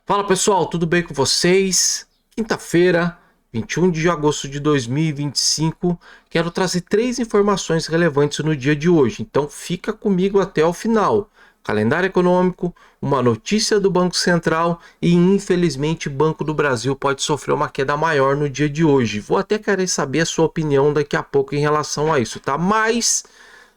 Fala pessoal, tudo bem com vocês? Quinta-feira, 21 de agosto de 2025, quero trazer três informações relevantes no dia de hoje, então fica comigo até o final. Calendário econômico, uma notícia do Banco Central e infelizmente o Banco do Brasil pode sofrer uma queda maior no dia de hoje. Vou até querer saber a sua opinião daqui a pouco em relação a isso, tá? Mas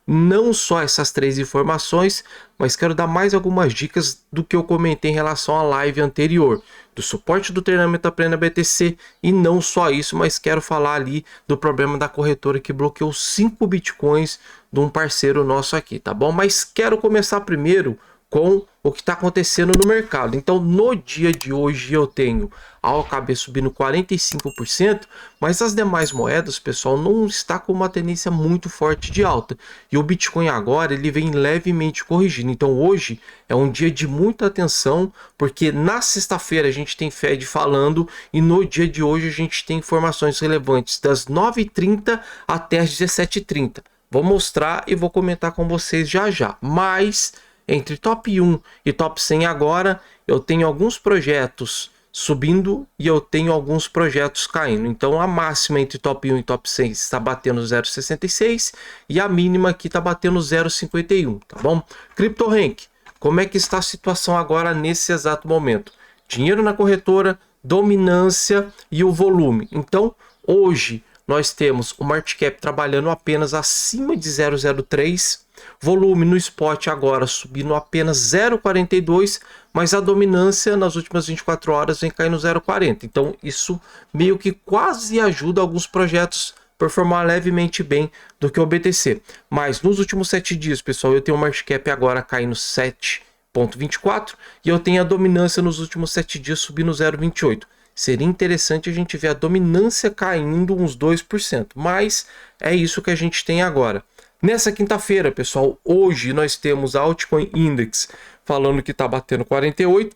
não só essas três informações, mas quero dar mais algumas dicas do que eu comentei em relação à live anterior, do suporte do treinamento Aprenda BTC, e não só isso, mas quero falar ali do problema da corretora que bloqueou 5 bitcoins de um parceiro nosso aqui, tá bom? Mas quero começar primeiro com o que está acontecendo no mercado. Então, no dia de hoje eu tenho a OKB subindo 45%, mas as demais moedas, pessoal, não está com uma tendência muito forte de alta. E o Bitcoin agora, ele vem levemente corrigindo. Então, hoje é um dia de muita atenção, porque na sexta-feira a gente tem Fed falando e no dia de hoje a gente tem informações relevantes das 9h30 até as 17h30. Vou mostrar e vou comentar com vocês já já. Mas entre top 1 e top 100 agora, eu tenho alguns projetos subindo e eu tenho alguns projetos caindo. Então a máxima entre top 1 e top 100 está batendo 0,66 e a mínima aqui está batendo 0,51, tá bom? CryptoRank, como é que está a situação agora nesse exato momento? Dinheiro na corretora, dominância e o volume. Então hoje nós temos o market cap trabalhando apenas acima de 0,03, volume no spot agora subindo apenas 0,42, mas a dominância nas últimas 24 horas vem caindo 0,40. Então isso meio que quase ajuda alguns projetos a performar levemente bem do que o BTC. Mas nos últimos 7 dias, pessoal, eu tenho o market cap agora caindo 7,24 e eu tenho a dominância nos últimos 7 dias subindo 0,28. Seria interessante a gente ver a dominância caindo uns 2%, mas é isso que a gente tem agora. Nessa quinta-feira, pessoal, hoje nós temos a Altcoin Index falando que está batendo 48.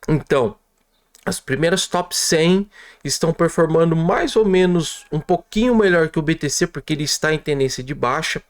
Então, as primeiras top 100 estão performando mais ou menos um pouquinho melhor que o BTC, porque ele está em tendência de baixa,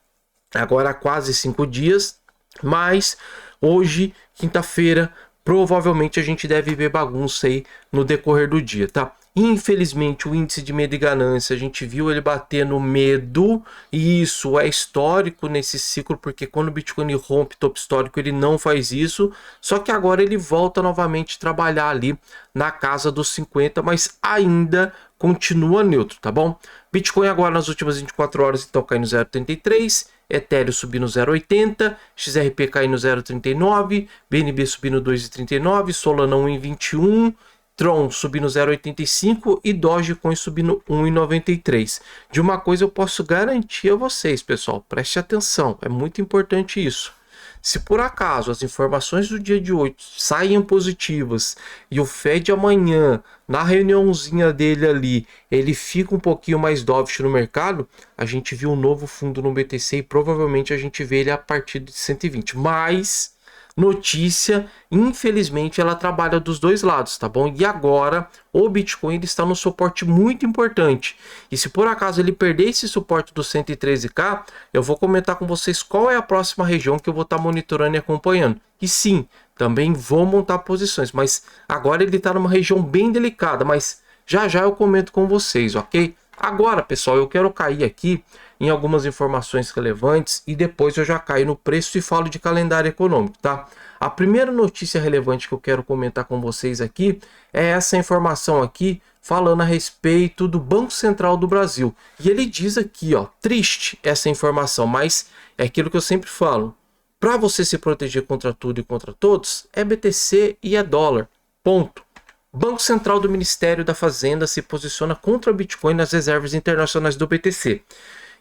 agora há quase 5 dias. Mas hoje, quinta-feira, provavelmente a gente deve ver bagunça aí no decorrer do dia, tá? Infelizmente, o índice de medo e ganância, a gente viu ele bater no medo, e isso é histórico nesse ciclo, porque quando o Bitcoin rompe topo histórico, ele não faz isso, só que agora ele volta novamente a trabalhar ali na casa dos 50, mas ainda continua neutro, tá bom? Bitcoin agora nas últimas 24 horas então caindo 0,83, Ethereum subindo 0,80, XRP caindo 0,39, BNB subindo 2,39, Solana 1,21, Tron subindo 0,85 e Dogecoin subindo 1,93. De uma coisa eu posso garantir a vocês, pessoal, preste atenção, é muito importante isso. Se por acaso as informações do dia de hoje saem positivas e o Fed amanhã, na reuniãozinha dele ali, ele fica um pouquinho mais dovish no mercado, a gente viu um novo fundo no BTC e provavelmente a gente vê ele a partir de 120. Mas notícia, infelizmente, ela trabalha dos dois lados, tá bom? E agora o Bitcoin ele está num suporte muito importante. E se por acaso ele perder esse suporte do 113k, eu vou comentar com vocês qual é a próxima região que eu vou estar monitorando e acompanhando. E sim, também vou montar posições, mas agora ele está numa região bem delicada, mas já já eu comento com vocês, ok? Agora, pessoal, eu quero cair aqui em algumas informações relevantes e depois eu já caio no preço e falo de calendário econômico, tá? A primeira notícia relevante que eu quero comentar com vocês aqui é essa informação aqui falando a respeito do Banco Central do Brasil. E ele diz aqui, ó, triste essa informação, mas é aquilo que eu sempre falo. Para você se proteger contra tudo e contra todos, é BTC e é dólar. Ponto. Banco Central do Ministério da Fazenda se posiciona contra o Bitcoin nas reservas internacionais do BTC.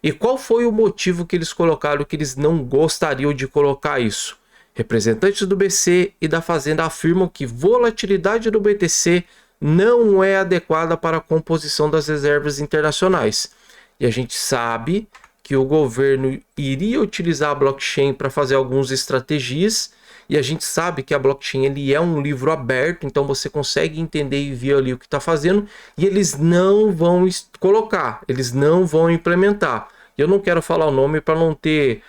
E qual foi o motivo que eles colocaram que eles não gostariam de colocar isso? Representantes do BC e da Fazenda afirmam que volatilidade do BTC não é adequada para a composição das reservas internacionais. E a gente sabe que o governo iria utilizar a blockchain para fazer algumas estratégias, e a gente sabe que a blockchain ele é um livro aberto, então você consegue entender e ver ali o que está fazendo, e eles não vão colocar, eles não vão implementar. Eu não quero falar o nome para não ter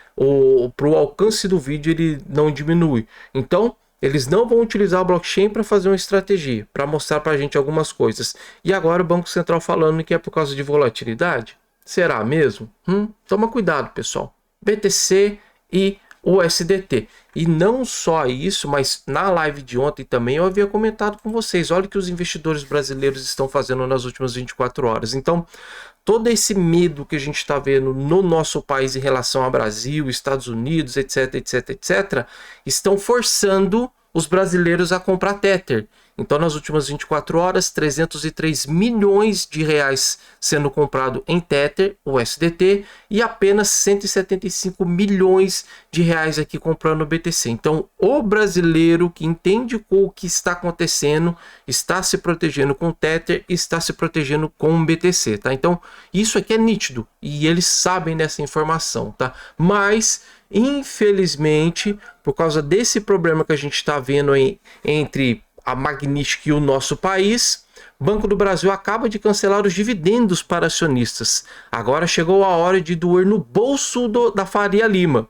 para o alcance do vídeo ele não diminui. Então Eles não vão utilizar o blockchain para fazer uma estratégia, para mostrar para a gente algumas coisas. E agora o Banco Central falando que é por causa de volatilidade? Será mesmo? Toma cuidado, pessoal. BTC e USDT. E não só isso, mas na live de ontem também eu havia comentado com vocês. Olha o que os investidores brasileiros estão fazendo nas últimas 24 horas. Então, todo esse medo que a gente está vendo no nosso país em relação ao Brasil, Estados Unidos, etc, etc, etc, estão forçando os brasileiros a comprar Tether. Então, nas últimas 24 horas, 303 milhões de reais sendo comprado em Tether, o USDT, e apenas 175 milhões de reais aqui comprando o BTC. Então, o brasileiro que entende o que está acontecendo está se protegendo com Tether e está se protegendo com o BTC, tá? Então, isso aqui é nítido e eles sabem dessa informação, tá? Mas infelizmente, por causa desse problema que a gente está vendo aí entre a Magnífica e o nosso país, Banco do Brasil acaba de cancelar os dividendos para acionistas. Agora chegou a hora de doer no bolso da Faria Lima.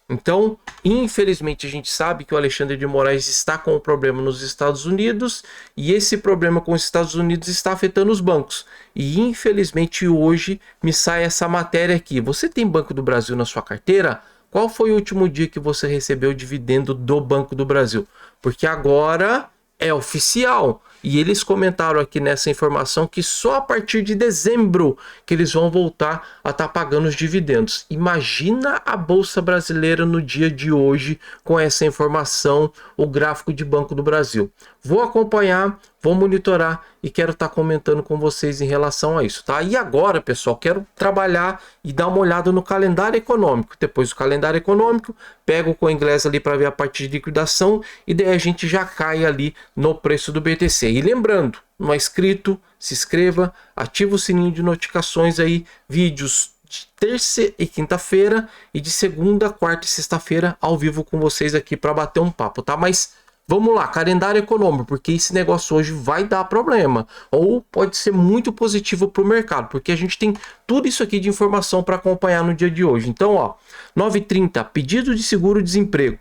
Então, infelizmente, a gente sabe que o Alexandre de Moraes está com um problema nos Estados Unidos e esse problema com os Estados Unidos está afetando os bancos. E, infelizmente, hoje me sai essa matéria aqui. Você tem Banco do Brasil na sua carteira? Qual foi o último dia que você recebeu o dividendo do Banco do Brasil? Porque agora é oficial. E eles comentaram aqui nessa informação que só a partir de dezembro que eles vão voltar a estar pagando os dividendos. Imagina a Bolsa Brasileira no dia de hoje com essa informação, o gráfico de Banco do Brasil. Vou acompanhar, vou monitorar e quero estar comentando com vocês em relação a isso, tá? E agora, pessoal, quero trabalhar e dar uma olhada no calendário econômico. Depois do calendário econômico, pego o CoinGlass ali para ver a parte de liquidação e daí a gente já cai ali no preço do BTC. E lembrando, não é inscrito, se inscreva, ativa o sininho de notificações aí, vídeos de terça e quinta-feira e de segunda, quarta e sexta-feira ao vivo com vocês aqui para bater um papo, tá? Mas vamos lá, calendário econômico, porque esse negócio hoje vai dar problema ou pode ser muito positivo para o mercado, porque a gente tem tudo isso aqui de informação para acompanhar no dia de hoje. Então, ó, 9h30, pedido de seguro-desemprego,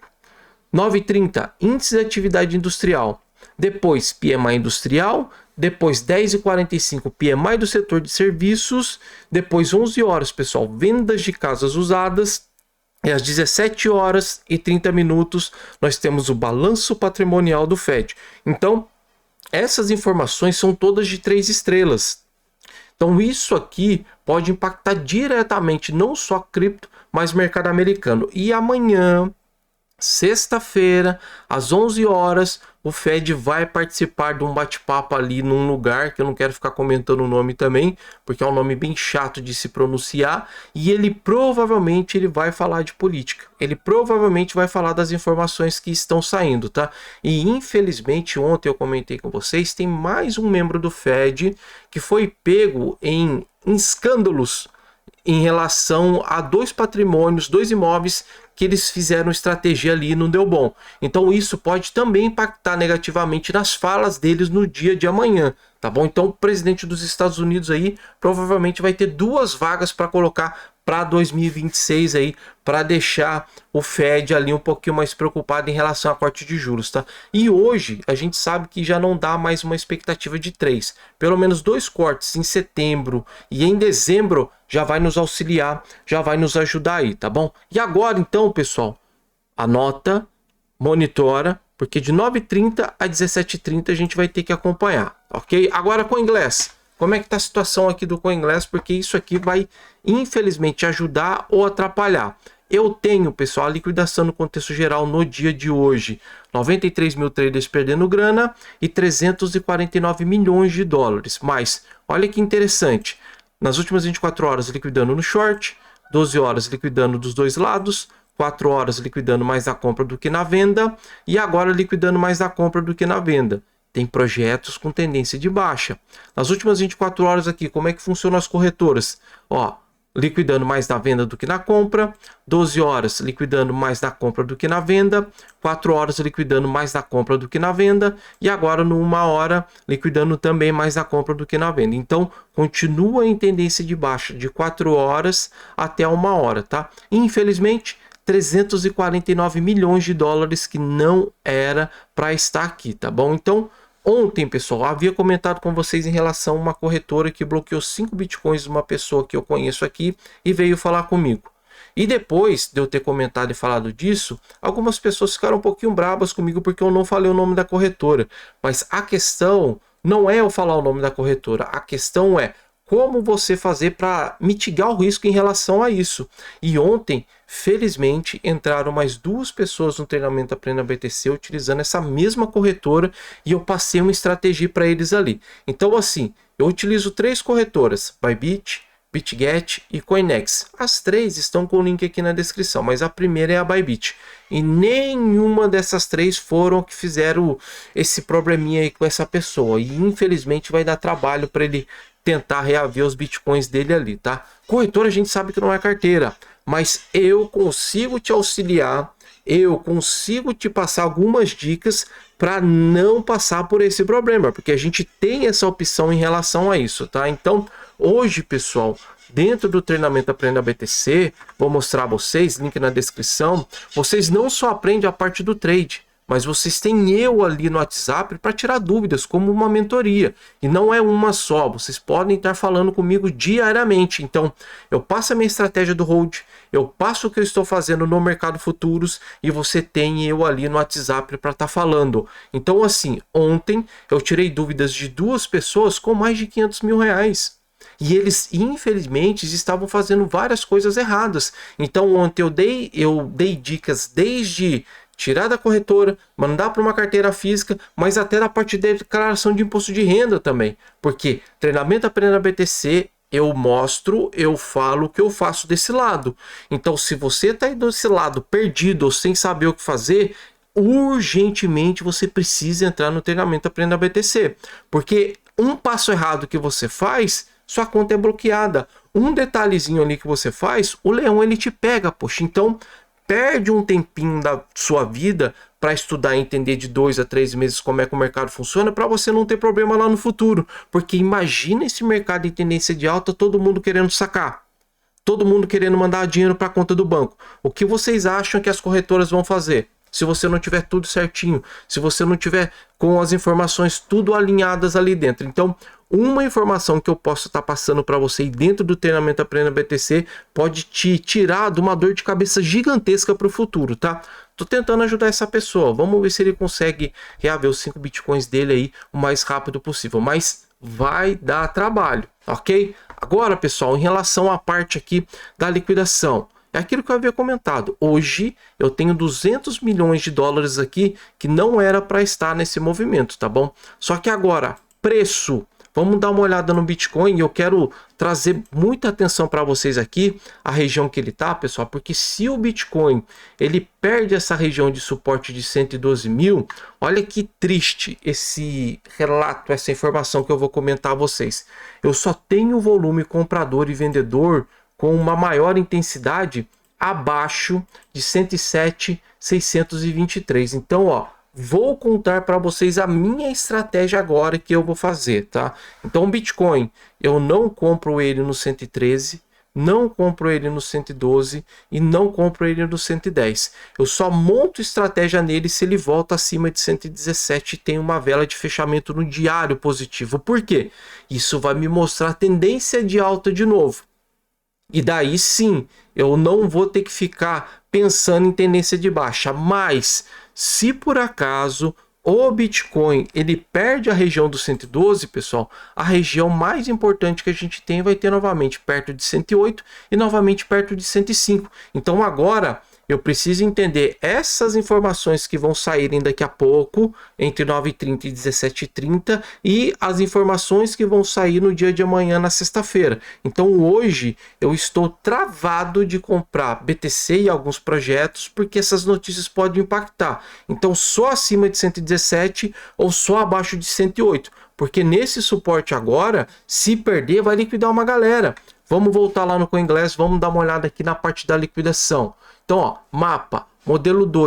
9h30, índice de atividade industrial, depois PMI industrial, depois 10h45 PMI do setor de serviços, depois 11 horas, pessoal, vendas de casas usadas, e às 17h30 nós temos o balanço patrimonial do Fed. Então, essas informações são todas de 3 estrelas. Então, isso aqui pode impactar diretamente não só cripto, mas mercado americano. E amanhã, sexta-feira, às 11 horas, o Fed vai participar de um bate-papo ali num lugar que eu não quero ficar comentando o nome também, porque é um nome bem chato de se pronunciar, e ele provavelmente vai falar de política. Ele provavelmente vai falar das informações que estão saindo, tá? E infelizmente ontem eu comentei com vocês, tem mais um membro do Fed que foi pego em escândalos em relação a 2 patrimônios, 2 imóveis que eles fizeram estratégia ali e não deu bom. Então isso pode também impactar negativamente nas falas deles no dia de amanhã, tá bom? Então o presidente dos Estados Unidos aí provavelmente vai ter 2 vagas para colocar para 2026 aí, para deixar o Fed ali um pouquinho mais preocupado em relação à corte de juros, tá? E hoje a gente sabe que já não dá mais uma expectativa de 3. Pelo menos 2 cortes em setembro e em dezembro já vai nos auxiliar, já vai nos ajudar aí, tá bom? E agora então, pessoal, anota, monitora, porque de 9h30 a 17h30 a gente vai ter que acompanhar, ok? Agora com o inglês. Como é que está a situação aqui do CoinGlass? Porque isso aqui vai, infelizmente, ajudar ou atrapalhar. Eu tenho, pessoal, a liquidação no contexto geral no dia de hoje. 93 mil traders perdendo grana e 349 milhões de dólares. Mas, olha que interessante. Nas últimas 24 horas liquidando no short, 12 horas liquidando dos dois lados, 4 horas liquidando mais na compra do que na venda e agora liquidando mais na compra do que na venda. Tem projetos com tendência de baixa. Nas últimas 24 horas aqui, como é que funcionam as corretoras? Ó, liquidando mais na venda do que na compra, 12 horas liquidando mais na compra do que na venda, 4 horas liquidando mais na compra do que na venda e agora no 1 hora liquidando também mais na compra do que na venda. Então, continua em tendência de baixa de 4 horas até 1 hora, tá? Infelizmente, 349 milhões de dólares que não era para estar aqui, tá bom? Então, ontem, pessoal, havia comentado com vocês em relação a uma corretora que bloqueou 5 bitcoins de uma pessoa que eu conheço aqui e veio falar comigo. E depois de eu ter comentado e falado disso, algumas pessoas ficaram um pouquinho bravas comigo porque eu não falei o nome da corretora. Mas a questão não é eu falar o nome da corretora, a questão é como você fazer para mitigar o risco em relação a isso. E ontem, felizmente, entraram mais 2 pessoas no treinamento Aprenda BTC utilizando essa mesma corretora e eu passei uma estratégia para eles ali. Então, assim, eu utilizo 3 corretoras, Bybit, BitGet e Coinex. As 3 estão com o link aqui na descrição, mas a primeira é a Bybit. E nenhuma dessas 3 foram que fizeram esse probleminha aí com essa pessoa. E infelizmente vai dar trabalho para ele tentar reaver os bitcoins dele ali, tá? Corretora a gente sabe que não é carteira, mas eu consigo te auxiliar, eu consigo te passar algumas dicas para não passar por esse problema, porque a gente tem essa opção em relação a isso, tá? Então, hoje, pessoal, dentro do treinamento Aprenda BTC, vou mostrar a vocês, link na descrição, vocês não só aprendem a parte do trade, mas vocês têm eu ali no WhatsApp para tirar dúvidas, como uma mentoria. E não é uma só, vocês podem estar falando comigo diariamente. Então, eu passo a minha estratégia do hold, eu passo o que eu estou fazendo no mercado futuros e você tem eu ali no WhatsApp para estar falando. Então, assim, ontem eu tirei dúvidas de 2 pessoas com mais de 500 mil reais. E eles, infelizmente, estavam fazendo várias coisas erradas. Então, ontem eu dei dicas desde tirar da corretora, mandar para uma carteira física, mas até da parte de declaração de imposto de renda também. Porque treinamento Aprenda BTC, eu mostro, eu falo o que eu faço desse lado. Então, se você está aí desse lado perdido ou sem saber o que fazer, urgentemente você precisa entrar no treinamento Aprenda BTC. Porque um passo errado que você faz, sua conta é bloqueada. Um detalhezinho ali que você faz, o leão ele te pega, poxa. Então, perde um tempinho da sua vida para estudar e entender de 2 a 3 meses como é que o mercado funciona para você não ter problema lá no futuro. Porque imagina esse mercado em tendência de alta, todo mundo querendo sacar. Todo mundo querendo mandar dinheiro para a conta do banco. O que vocês acham que as corretoras vão fazer? Se você não tiver tudo certinho, se você não tiver com as informações tudo alinhadas ali dentro. Então, uma informação que eu posso estar passando para você dentro do treinamento Aprenda BTC pode te tirar de uma dor de cabeça gigantesca para o futuro, tá? Tô tentando ajudar essa pessoa. Vamos ver se ele consegue reaver os 5 bitcoins dele aí o mais rápido possível. Mas vai dar trabalho, ok? Agora, pessoal, em relação à parte aqui da liquidação. É aquilo que eu havia comentado. Hoje eu tenho 200 milhões de dólares aqui que não era para estar nesse movimento, tá bom? Só que agora, preço. Vamos dar uma olhada no Bitcoin. Eu quero trazer muita atenção para vocês aqui, a região que ele tá, pessoal, porque se o Bitcoin ele perde essa região de suporte de 112 mil, olha que triste esse relato, essa informação que eu vou comentar a vocês. Eu só tenho volume comprador e vendedor com uma maior intensidade abaixo de 107,623. Então, ó, vou contar para vocês a minha estratégia agora que eu vou fazer, tá? Então, o Bitcoin, eu não compro ele no 113, não compro ele no 112 e não compro ele no 110. Eu só monto estratégia nele se ele volta acima de 117 e tem uma vela de fechamento no diário positivo. Por quê? Isso vai me mostrar tendência de alta de novo. E daí sim, eu não vou ter que ficar pensando em tendência de baixa. Mas, se por acaso o Bitcoin ele perde a região do 112, pessoal, a região mais importante que a gente tem vai ter novamente perto de 108 e novamente perto de 105. Então agora eu preciso entender essas informações que vão saírem daqui a pouco, entre 9h30 e 17h30, e as informações que vão sair no dia de amanhã, na sexta-feira. Então hoje eu estou travado de comprar BTC e alguns projetos, porque essas notícias podem impactar. Então só acima de 117 ou só abaixo de 108. Porque nesse suporte agora, se perder, vai liquidar uma galera. Vamos voltar lá no CoinGlass, vamos dar uma olhada aqui na parte da liquidação. Então, ó, mapa, modelo 2.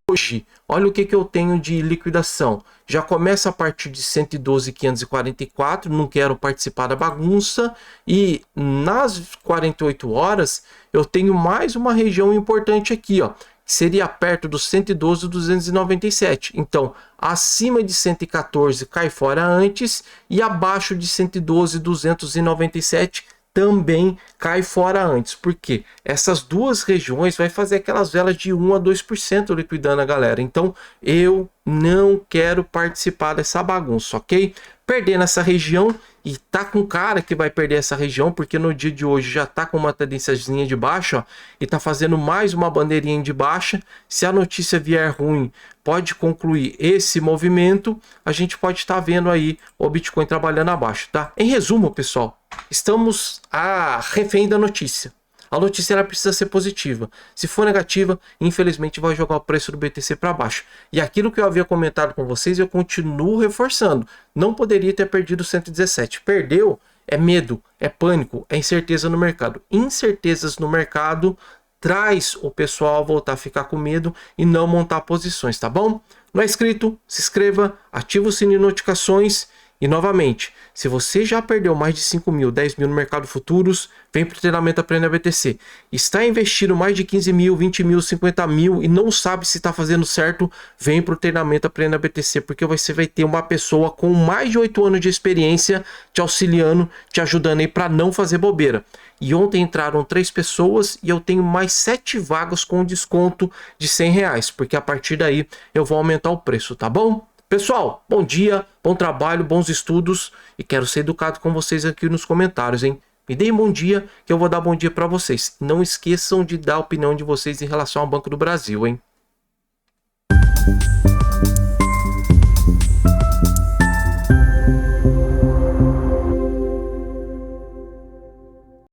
Hoje, olha o que eu tenho de liquidação. Já começa a partir de 112.544, não quero participar da bagunça. E nas 48 horas, eu tenho mais uma região importante aqui, ó, que seria perto dos 112.297. Então, acima de 114 cai fora antes e abaixo de 112.297 também cai fora antes, porque essas duas regiões vai fazer aquelas velas de 1 a 2% liquidando a galera. Então eu não quero participar dessa bagunça, ok? Perder nessa região, e tá com cara que vai perder essa região, porque no dia de hoje já tá com uma tendênciazinha de baixa, ó, e tá fazendo mais uma bandeirinha de baixa. Se a notícia vier ruim, pode concluir esse movimento, a gente pode estar vendo aí o Bitcoin trabalhando abaixo, tá? Em resumo, pessoal, estamos a refém da notícia. A notícia ela precisa ser positiva. Se for negativa, infelizmente vai jogar o preço do BTC para baixo. E aquilo que eu havia comentado com vocês, eu continuo reforçando. Não poderia ter perdido 117. Perdeu é medo, é pânico, é incerteza no mercado. Incertezas no mercado traz o pessoal a voltar a ficar com medo e não montar posições, tá bom? Não é inscrito? Se inscreva, ativa o sininho de notificações. E novamente, se você já perdeu mais de 5 mil, 10 mil no mercado futuros, vem para o treinamento Aprenda BTC. Está investindo mais de 15 mil, 20 mil, 50 mil e não sabe se está fazendo certo, vem para o treinamento Aprenda BTC, porque você vai ter uma pessoa com mais de 8 anos de experiência te auxiliando, te ajudando aí para não fazer bobeira. E ontem entraram 3 pessoas e eu tenho mais 7 vagas com desconto de R$100, porque a partir daí eu vou aumentar o preço, tá bom? Pessoal, bom dia, bom trabalho, bons estudos e quero ser educado com vocês aqui nos comentários, hein? Me deem bom dia que eu vou dar bom dia para vocês. Não esqueçam de dar a opinião de vocês em relação ao Banco do Brasil, hein?